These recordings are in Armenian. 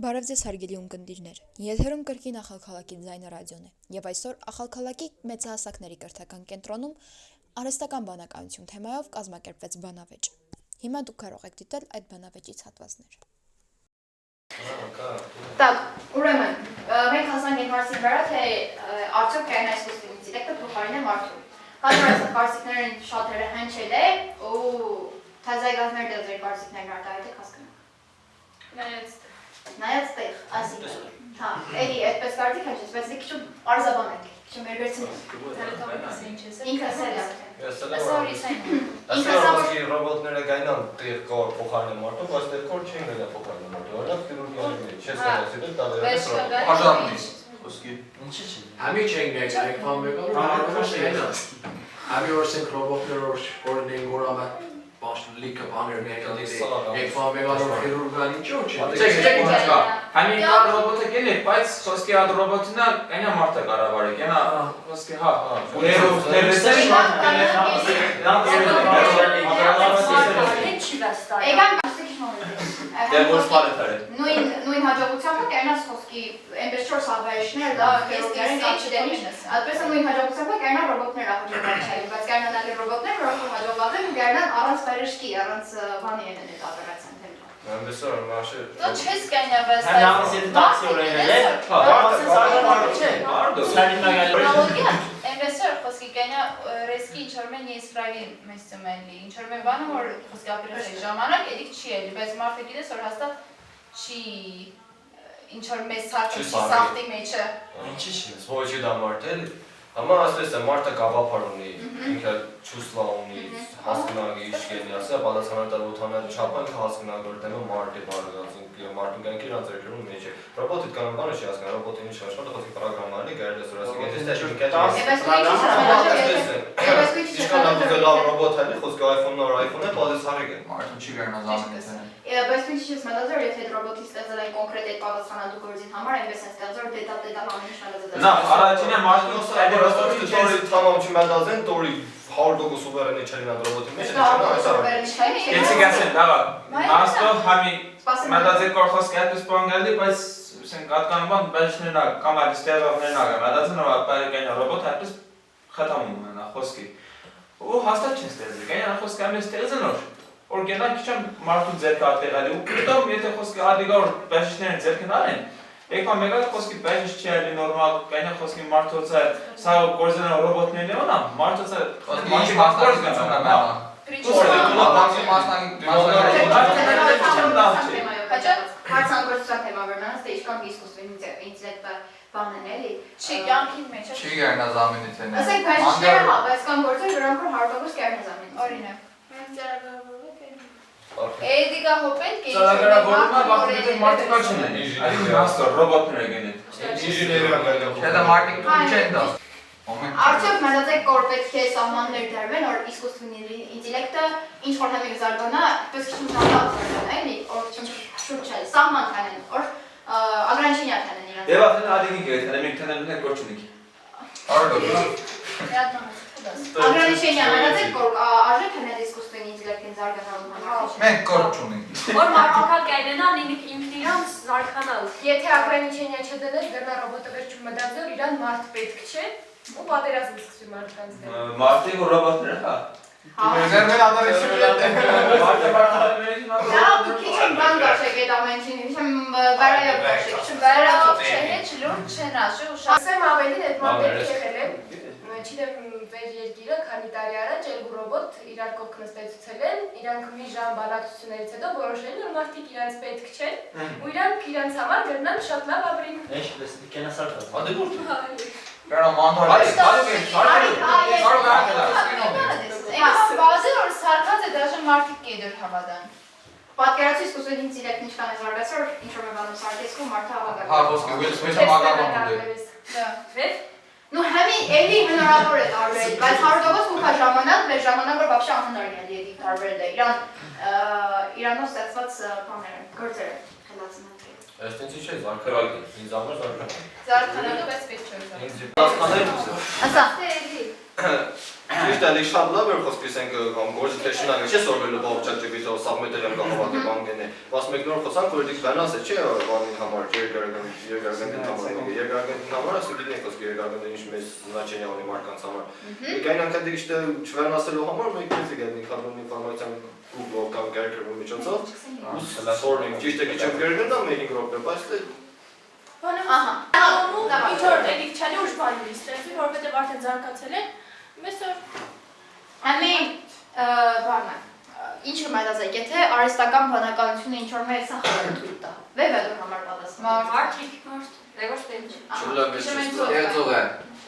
Բարև ձեզ հարգելի ունկնդիրներ, եթերում կրկին Ախալքալակի ձայնը ռադիոն է, և այսօր Ախալքալակի մեծահասակների կրթական կենտրոնում արհեստական բանականություն թեմայով կազմակերպվեց բանավեճ։ Հիմա դուք կարող եք դիտել այդ բանավեճից հատվածներ։ Ուրեմն, մենք հասանք այն հարցին վրա, թե արդյոք կային այս ինտելեկտը փոխարինե մարդու։ Կազմարած կարծիքներն շատերը հնչել է, ու թազայգազներ դե ձեր կարծիքներն արտահայտեք հասկանանք։ Նայած տեղ, ասիկի, հա, էլի այդպես կարծիք հնչեց, բայց դե քիչ պարզաբան եք, քիչ մերգերցին ինքս էլ Ասա ռոբոտները գայնան տեղ կոր փոխարինեն մարդու, բայց տեղ կոր չեն գնա փոխարինեն մարդու, օրինակ քիրուրգիայի չես ասել դա Արժանից, ոսկի, ինչի՞ չի։ Համի չենք եկել, եկան եկալ, հարմարոշ են։ Համի օրսենք ռոբոտներ օրնեն գորամը Lika baner եկվան մեղանով խիրուրգան ինչու չէ։ Համի կար ռոբոտը գենի, բայց խոսքի այդ ռոբոտինա կենա մարդը կարավարի, կենա խոսքի հա, նույն հաջողությամբ կենաս խոսքի այնպես չոր սավայշներ, դա այդպես նույն հաջողությամբ կենա ռոբոտները հաջողված, բայց կենան այլ ռոբոտներ, որոնք հաջողված են, կենան առանց վերշկի, առանց բանի են այդ ապերացիան թելում։ Այնպեսոր մաշը Դու չես կենա վես Հնամս եթե տաքսի օրենել է, Այնպեսոր խոսքի կենա ռեսկի ինչ-որ մեն եսպրավի մեսում էլի, ինչ-որ մեն բանը, որ խոսքի ապերացիայի ժամանակ էլիք չի էլի, բայց մարդը գիտես, որ հաստատ չի ինչ-որ մեզ սարքում չի սաղտի մեջը Ինչի չի, հոյջի դա մարդ էլի Համա ասպես է մարդը գավապար ունի, ինքը չուսլա ունի, հասկնագի իշկելի ասա, բալասանատար ութանել չապան ինքը հասկնագոր դեմը մարդ է բարգած, մարդուն գանք իրանց երկրում մեջ է Ռոբոտիտ կանան բանը չի հասկան, ռոբոտին ինչ աշխատը խոսքի պրոգրամանի գայր դես որասի Բայց ինչ ես մտածել, եթե ռոբոտի ստեղծել են կոնկրետ այդ պատասխանատու գործին համար, այնպես են ստեղծել, որ դետալ ամեն ինչ մտածել։ Նա առաջինը մարդու ռոբոտի տորի թամամ չմտածեն, տորի 100% սուվերենի չեն այդ ռոբոտի մեջ, Եթե գասեն դավա, աստո համի մտածել կոր խոսքի այդպես բան գալի, բայց ասենք հատկանաբան բաժներնա կամ այդ ստեղծողներնա մտածեն, որ կային ռոբոտ այդպես խթանում են խոսքի։ Ու հաստատ չեն ստեղծել, կային խոսքի ամեն ստեղծել որ գենա քիչ մարդու ձեռքը ատեղալի ու հետո եթե խոսքի ադիգա որ բաժիշները ձեռքն արեն եկա մեկը խոսքի բաժիշ չի ալի նորմալ կայնա խոսքի մարդոցը սա գործենա ռոբոտներն ունա մարդոցը Ինչի մասնագիտ գնացում եմ Հարցանգործության թեմա վերնանց, թե ինչքան իսկուսվին ինտելեկտը բանն էլի, չի կյանքին մեջ է։ Չի գերնա զամենից են։ Ասենք բաժիշները հա, բայց կան գործեր, որոնք որ 100% կերնա զամենից։ Օրինակ։ Էդիկա հոպեն կեիչ։ Ծրագրավորումը վախտի մարդիկա չեն, այլ հաստոր ռոբոտներ գենի։ Ինժեներիան գայնա Դա մարդիկ չեն դա։ Արդյոք մտածեք որ պետք է սահմաններ դրվեն, որ իսկուսственный ինտելեկտը ինչ որ համի զարգանա, պես քիչ զարգանա, էլի, որ շուտ չէ, սահման կանեն, որ ограничения կանեն իրենց։ Եվ արդեն ադիգի գեթանը մենք տանելու ենք գործունիկ։ Ограничения մտածեք որ արժե կանեն իսկուսственный ինտելեկտին զարգանալու համար։ Մենք գործ ունենք։ Որ մարդական կայնենան ինքն իրանց զարգանալ։ Եթե ограничения չդնես, դեռ ռոբոտը վերջում մտածել, իրան մարդ պետք չէ, ու պատերազմ սկսվի մարդկանց դեմ։ Մարդիկ ու ռոբոտները, հա։ Ձերմեն Մարդը Դա քիչ բան գաշեք այդ ամենին, ինչեմ բարայով գաշեք, չբարայով չէ, հեչ լուրջ չեն ասի ու շատ։ Ասեմ ավելին այդ մատեր եղել է, չիտեմ վեր երկիրը, քանի տարի առաջ էլ ռոբոտ իրար կողք նստեցուցել են, իրանք մի ժամ բանակցություններից հետո որոշել են, որ մարդիկ իրանց պետք չեն, ու իրանք իրանց համար գրնան շատ լավ ապրին։ Ինչ դες կենասարկած։ Բազել որ սարկած է դաժե մարդիկ կեդր հավատան։ Պատկերացրու իսկուսственный ինտելեկտ ինչքան է զարգացել, որ ինչ-որ մի բանում սարքեցքում մարդը հավատա։ Հա, ոսկի Will Smith-ը մագարվում է։ Դա։ Ну համի էլի հնարավոր է տարբերել, բայց 100% ուղղա ժամանակ, մեր ժամանակը вообще անհնարին է դի տարբերել։ Իրանով ստեղծված բաները, գործերը խելացնան։ Այս տենց չէ, զարգարակի, ինձ համար զարգարակի Զարգանալու բայց պետք չէ զարգանալու։ Ինձ հասկանալի Ասա, էլի։ Ճիշտ է, շատ լավ էր խոսքի ասենք գործի տեխնիկան չէ սորվելու բողջակցի սա մետեղ եմ կողմատի բանկենը։ Բայց մեկ նոր խոսանք որ դիք վանաս է չէ բանի համար երկարական համար ասենք դինք խոսքի երկարական ինչ մեծ значение ունի մարդկանց համար։ Եկան անգամ դիք իստե չվանասելու համար մեկ քիչ գտնի խնդրում ինֆորմացիան Google կամ կերկրում միջոցով։ Սորվինգ ճիշտ է քիչ կերկրնա մեկ րոպե, բայց Ահա։ Ինչ որ էլիկ չանի ուշ բանի ստեղծի, որովհետև արդեն զարգացել են։ Մեսօր Համին բանը ինչ մտածեք, եթե արհեստական բանականությունը ինչ որ մեր սախալը թույլ տա։ Վեբը դու համար պատասխան։ Մարդիկ, դեղոշ տենց։ Երձողը։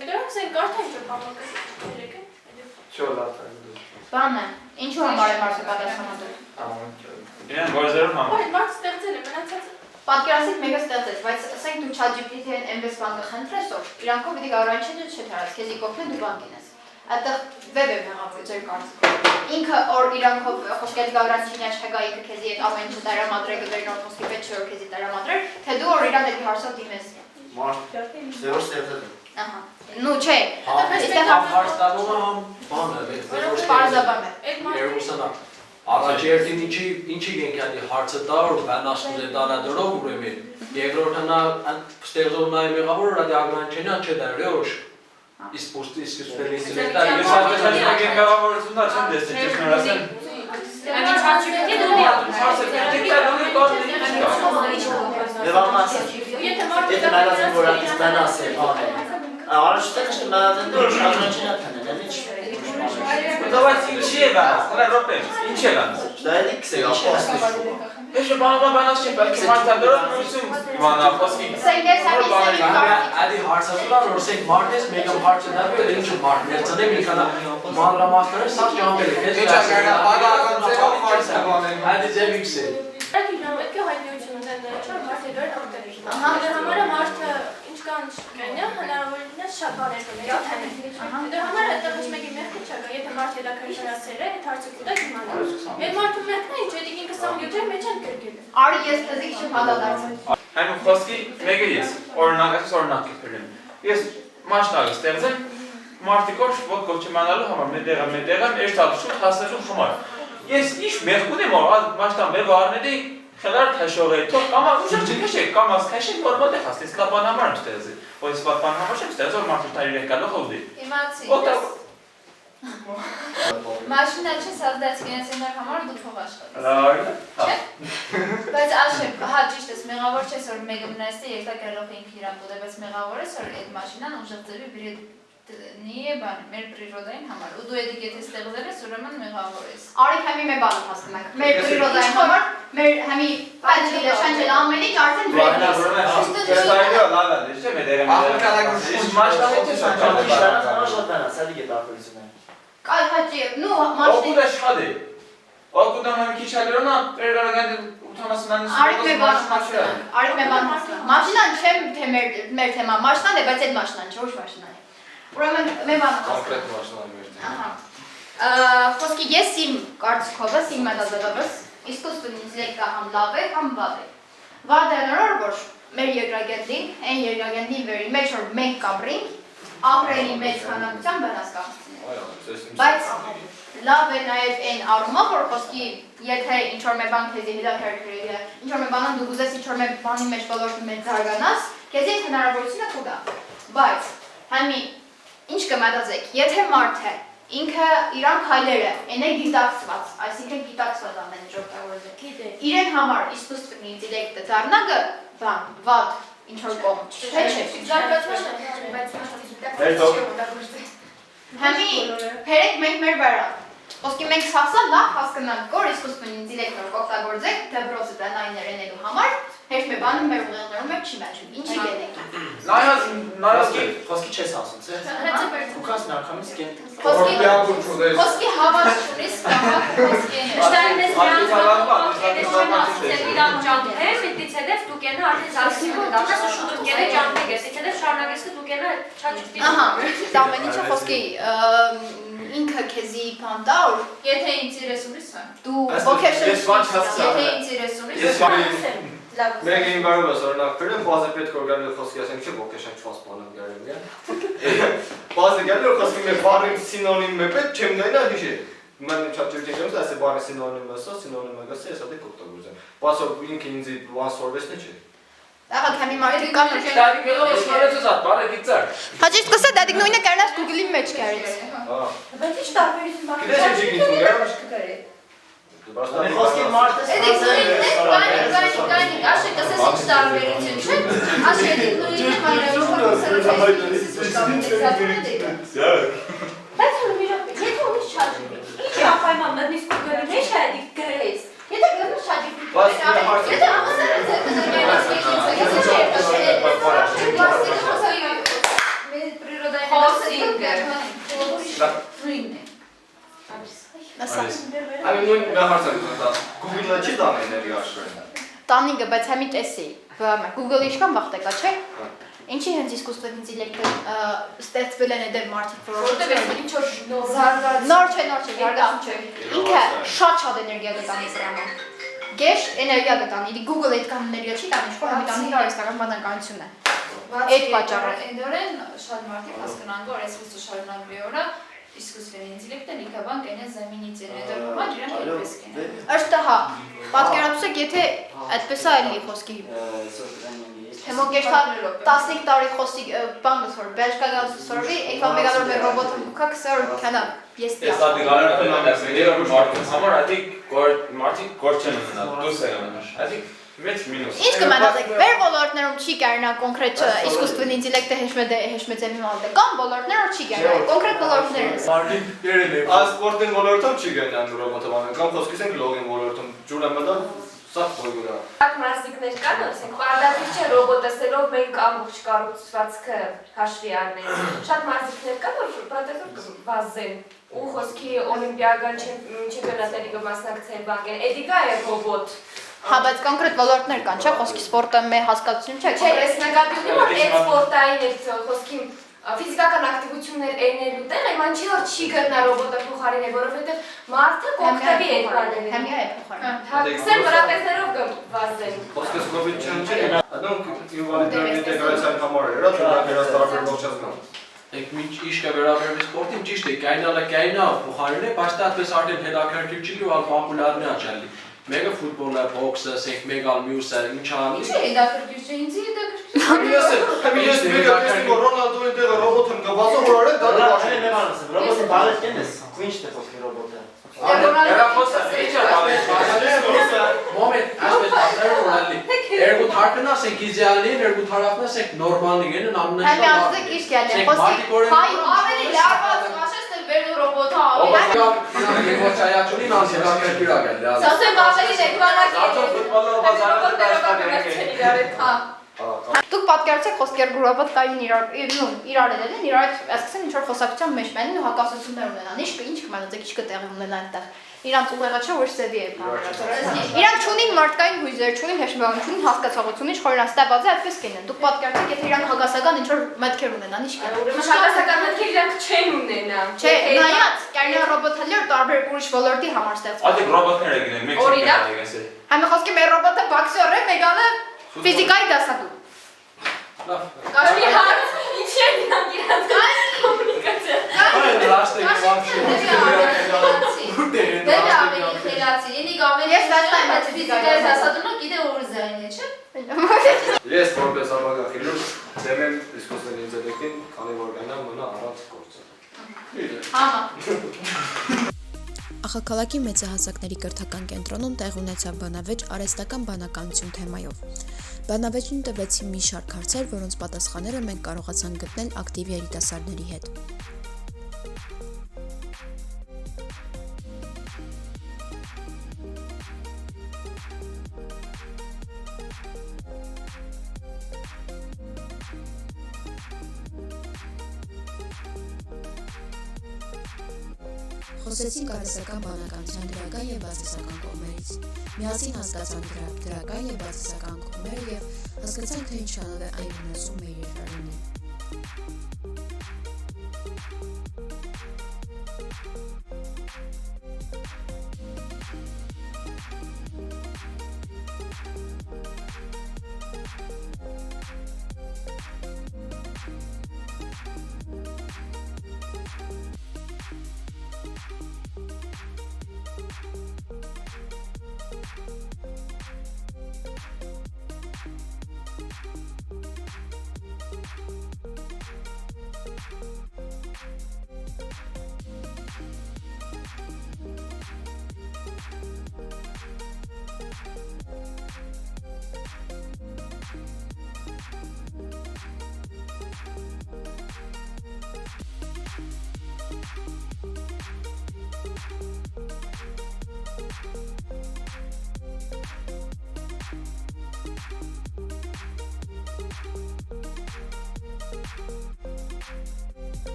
դրանք ասեն կարթա ինչ որ բանակը ելեկը։ Բանը, ինչու համար է մարդը պատասխանատու։ Իրեն գործերում համար։ Բայց մարդ ստեղծել է, մնացածը։ Պատկերացրեք մեկը ստեղծեց, բայց ասենք դու ChatGPT-ին այնպես բան կխնդրես, որ իրանքով պիտի գարորանչի չթարած, քեզի կօգնի դու բան կինես։ Այդտեղ վեբ է մեղավոր ձեր կարծիքով։ Ինքը որ իրանքով խոսքերի գարորանչի չկա, ինքը քեզի այդ ամեն ինչը դարամադրել կդրի նոր խոսքի պետք չէ որ քեզի դարամադրել, թե դու որ իրան այդ հարցով դիմես։ Մարդ ձեր ստեղծել։ Ահա։ Նու չէ։ Այստեղ հարցանումը համ բանը է, Պարզաբան է։ Այդ մարդը Երուսանա։ Առաջերտին ինչի գենքանի հարցը տա որ վանասում է դանադրով ուրեմն երկրորդը նա ստեղծողն այ մեղավոր ռադի ագրանչենան չէ դարյոշ իսկ պոստի իսկ սպելինգը դա Ես ասացի մեկին գավառությունն չեմ դեսել, ճիշտ ասեմ։ Ամեն չաչուկի դու Եթե մարդը Եթե մայրացին որ ատիս բանաս է առաջտեղ është մայրացին դոր շարժանչինատ հնեն ինչ Դավայց ինչի է բանաս, հլա ռոպե, ինչ է բանաս։ Դա էլի քսե ապաստի Ես բանաս չեմ, բալքի մարդադրով նույնություն բանա խոսքի։ Սենք ես Ադի հարցատուր որ ասենք մարդես մեկը հարցը դավի էլ ինչ մարդ ներծնեմ ինքանա մանրամասները սա ճամբել է Ինչ ակարը բանական ձևով հարցը բանել։ Ադի ձևիքս է Այդ հայտնիություն ունեն չոր մարդը դեռ ապտերի։ Դրա համար մարդը ինչ կան չկնա, հնարավորինս շատ բաներ կան։ Դրա համար այդտեղ ոչ մեկի մեղքը չկա, եթե մարդը հետաքրքրասեր է, այդ հարցը կուտա դիմանա։ Մեր մարդու մեղքն է ինչ է, ինքը 27-ը մեջ են կրկել։ Արի ես դզիկ չեմ հադադարձել։ Այն խոսքի մեկը ես, օրինակ կփրեմ։ Ես մասնագետ ստեղծեմ մարդիկով ոտ կոչմանալու համար, մետեղը էշտալ շուտ հասնելու համար։ Ես ինչ մեղք ունեմ, որ մասնան վեբ առնեդի խելար թաշողի, թող կամա ուժեղ չքշեք, կամաս քաշեք, որ մոտեղ հասնի, իսկ լապան համար եմ ստեղծի։ Որ ես պատման համար չեմ ստեղծի, որ մարդու տարի եկալով հովդի։ Իմացի։ Մաշինա չէ սազդած գենեսիներ համար դու փող աշխատես։ Լավ։ Բայց աշեփ, հա ճիշտ ես, մեղավոր չես որ մեկը մնացի երկա գերող ինքը իրան կուտե, բայց մեղավոր ես որ այդ մաշինան ուժեղ ձևի բրի բան մեր պրիրոդային համար։ Ու դու էդիկ եթե ստեղծել ես, ուրեմն մեղավոր ես։ Արի համի մեր բանը հասնենք։ Մեր պրիրոդային համար, մեր համի պատճիլը շանջել ամեն ինչ արդեն Ես այո լավ է, չէ՞ մետեղը։ Ես մասնագետ եմ շատ բանաս ադի գետ ապրիցնա Կայ հաճի, նու մաշինի Օգուտը շade։ Օգուտը մամ քիչ ալերոնա, երգարական 80-ից Արի մեր բանը հասնենք։ Արի մեր բանը հասնենք։ Մաշինան չեմ թե մեր թեմա, մաշինան է, բայց այդ մաշինան չէ, ոչ մաշինան է։ Ուրեմն մեր բանը կոնկրետ մասնան մեր Ահա։ Խոսքի ես իմ կարծիքով ես, իմ մտածելով իսկույնի ինտելեկտը համ լավ է, համ վատ է։ Վատը նոր որ մեր երկրագետին, այն երկրագետի վերի մեջ որ մենք կապրենք, ապրելի մեծ քանակությամբ վնաս կհասցնենք։ Բայց լավ է նաև այն առումով որ խոսքի եթե ինչ որ մի բան քեզի հետաքրքրի է, ինչ որ մի բան դու ուզես ինչ որ մի բանի մեջ ոլորտի մեջ զարգանաս, քեզի հնարավորությունը կուտա։ Բայց համի ինչ կմտածեք, եթե մարդը ինքը իրան քայլերը այնե գիտակցված, այսինքն գիտակցված ամեն ինչ օգտագործել։ Իրեն համար իսկույնի ինտելեկտը դառնա բան, վատ, ինչ որ կողմ, թե չէ։ Զարգացման է, բայց Համի փերեք մենք մեր վրա։ Ոսկի մենք սասա լավ հասկանանք, որ իսկույնի ինտելեկտը օգտագործեք դեպրոցը տնայիներ ենելու համար, հետ մի բանը մեր ուղեղներում մեջ չի մաչում։ Ինչի գնենք։ Նայած Խոսքի չես ասում, ուքաս նարքամից կենտ Խոսքի հավաս չունիս, խոսքի Շտայնես իրան ճամփեր, միտից հետև դու կենա արդեն զարգացնում դատես ու շուտ կենա ճամփեք ես, եթե շարունակես դու կենա չաչուտի։ Ահա, ամեն ինչը խոսքի ինքը քեզի բան տա, եթե ինձ իրես ունիս, դու ոգեշնչես, եթե ինձ իրես ունիս, Մենք ին կարող ես օրինակ գրեմ, բազը պետք է օրգանիլ խոսքի ասենք չէ ոգեշնչված բան եմ գարեմ, բազը գալու խոսքի մի բառի սինոնիմ է պետք չեմ նայնա հիշի։ Mən ChatGPT-ին գնում ասես բառի սինոնիմը սա, սինոնիմը գասի, հեսա դե կօգտագործեմ։ Բասը ինքը ինձ one source-ն չէ։ Ահա քամի մարդիկ կան որ Դադի գլոս նորից զատ, բարը գիծար։ Հաջիկ սկսա դադիկ նույնը կարնաս Google-ի մեջ կարից։ Հա։ Բայց ի՞նչ տարբերություն մա։ Գիտես ինչ գիտում գարամ։ Խոսքի մարդը Կանի, աշե կսես ինչ տարբերություն չէ։ Աշե նույնը Բայց որ մի ժամ, եթե ունես ChatGPT, ի՞նչ ապայման մտնես Google-ի մեջ է դիք գրես։ Եթե գնաս ChatGPT, եթե ամուսնանից է կզրգենաս Այո նույն հարցը Google-ը չի տանել ների աշխարհին։ Տանինգը, բայց համի տեսի, Google-ը ինչքան վաղ տեկա, չէ։ Ինչի հենց իսկուսственный ինտելեկտը ստեղծվել են այդեր մարդիկ, որովհետև ինչ որ նոր չէ, զարգացում չէ։ Ինքը շատ էներգիա գտանի դրամը։ Գեշ էներգիա գտանի, Google-ը այդքան էներգիա չի տանի, ինչ որ մի տանի արհեստական բանականություն է։ Այդ պատճառով Էնդորեն շատ մարդիկ հասկանան, որ այսպես շարունակվի օրա искусственный интеллект լիքը բան կենե զամինից են, հետո բան իրանք այդպես կենեն։ Ըստ հա, պատկերացրեք, եթե այդպես է էլի խոսքի Հեմոգեշտա 15 տարի խոսի բան դասոր, բերշկագալ սորվի, եկան մեգալոր մեր ռոբոտը կուքակ սոր կանա, ես տիա։ Ես ադի գալարը կնանես, ներով մարդիկ համար ադիկ մարդիկ գոր չեն մնալ, դուս է մնալ, ադիկ մեծ մինուս։ Ինչ կմտածեք, մեր ոլորտներում չի կարնա կոնկրետ искусственный ինտելեկտը հեշմեծեմի մալդը, կամ ոլորտներով չի կարնա, կոնկրետ ոլորտներս։ Մարդիկ դերեն է։ Սպորտին ոլորտում չի գնան ռոբոտը բանը, կամ խոսքից ենք լոգին ոլորտում, ջուրը մտան Սաղ բույգուրա։ Ակ մարզիկներ կան, ասենք, պարդատիչ չէ ռոբոտեսելով մենք ամբողջ կառուցվածքը հաշվի առնենք։ Շատ մարզիկներ կան, որ պրոտեզոր կվազեն, ու խոսքի օլիմպիական չեմպիոնատների կմասնակցեն բանկեն, էդիկա է ռոբոտ։ Հա, բայց կոնկրետ ոլորտներ կան, չէ, խոսքի սպորտը մեր հասկացություն չէ։ Չէ, ես նկատում եմ, որ այդ սպորտային այդ խոսքի ֆիզիկական ակտիվություններ էնելու տեղ, այման չի որ չի գտնա ռոբոտը փոխարինել, որովհետև մարդը կօգտվի այդ բաները։ Համի այդ փոխարինել։ Հա, քսեն վրատեսներով կվազեն։ Խոսքս կոպիտ չեն չէ, adunk ինվալիդների ինտեգրացիան համար էր, դա վերաստարբեր ողջազգան։ Եք ինչ կա վերաբերում սպորտին ճիշտ է, կայնա փոխարինել է, բայց դա այդպես արդեն հետաքրքիր չի ու պոպուլարն է աճալի։ Մեկը ֆուտբոլը, բոքսը, ասենք մեգալ մյուսը, ինչ անի։ Ինչ է հետաքրքիր չէ, ինձ հետաքրքիր։ Ես մեկը Ռոնալդոյի տեղը ռոբոտը գվազը որ արել դա դաշնի։ Ռոբոտը բարդ կենես, ինչ թե խոսքի ռոբոտը։ Հեռախոսը ինչ է բալես։ Մոմենտ, այսպես ասել որ ալի։ Երկու թարքն ասենք իդեալին, երկու թարախն ասենք նորմալին են ամենաշատը։ Համի ազդեք ինչ գալի, խոսքի հայ ավելի լարված մաշեսնել վերնու ռոբոտը ավելի։ Եվոչայաչունին անհետաքրքիր ա գալի։ Սասեմ ավելի էկվանակի։ Zato ֆուտբոլը բազարը դաշտարի։ Դուք պատկերացրեք խոսքեր ռոբոտ կային իրար են, իրար այսքան ինչ որ խոսակցության մեջ մենին ու հակասություններ ունենան։ Ինչ կմտածեք, ինչ կտեղի ունենա այդտեղ։ Իրանց ուղեղը չէ որ սեվի է բանը։ Իրանք չունին մարդկային հույզեր, չունին հեշտական, չունին հասկացողություն, ինչ որ իրանց ստաբաձը այդպես կենեն։ Դուք պատկերացրեք, եթե իրանք հակասական ինչ որ մտքեր ունենան, ինչ կան։ Ուրեմն հակասական մտքեր իրանք չեն ունենա։ Չէ, նայած, կարնա ռոբոտը լեր տարբեր ուրիշ ոլորտի համար ստեղծված։ Ադիկ ռոբոտները գինեն, մեկ չեն գասել։ Համի խոսքի մեր ռոբոտը բոքսեր է, մեգանը ֆիզիկայի դասադու։ Կաշմի հարց, ինչ է իրանք կոմունիկացիա։ Այո, լաստիկ վարշի։ Դե ավելի խելացի, ինիկ ավելի Ես վստահ եմ, բայց ֆիզիկայի դասադունը գիտե որ զայն է, չէ։ Ես որպես ավագախիլուր դեմ եմ искусственный ինտելեկտին, քանի որ գնա մնա առանց գործը։ Համա։ Ախալքալակի մեծահասակների կրթական կենտրոնում տեղ ունեցավ բանավեճ արհեստական բանականություն թեմայով։ Բանավեճին տվեցին մի շարք հարցեր, որոնց պատասխանները մենք կարողացանք գտնել ակտիվ երիտասարդների հետ։ Խոսեցինք արհեստական բանականության դրական և բացասական կողմերից։ Միասին հասկացանք դրական և բացասական կողմերը և հասկացանք, թե ինչանով է այն վնասում մեր երկրներին։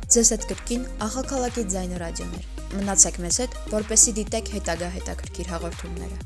Ձեզ հետ կրկին ախալքալակի ձայնը ռադիոներ։ Մնացեք մեզ հետ, որպեսզի դիտեք հետագա հետաքրքիր հաղորդումները։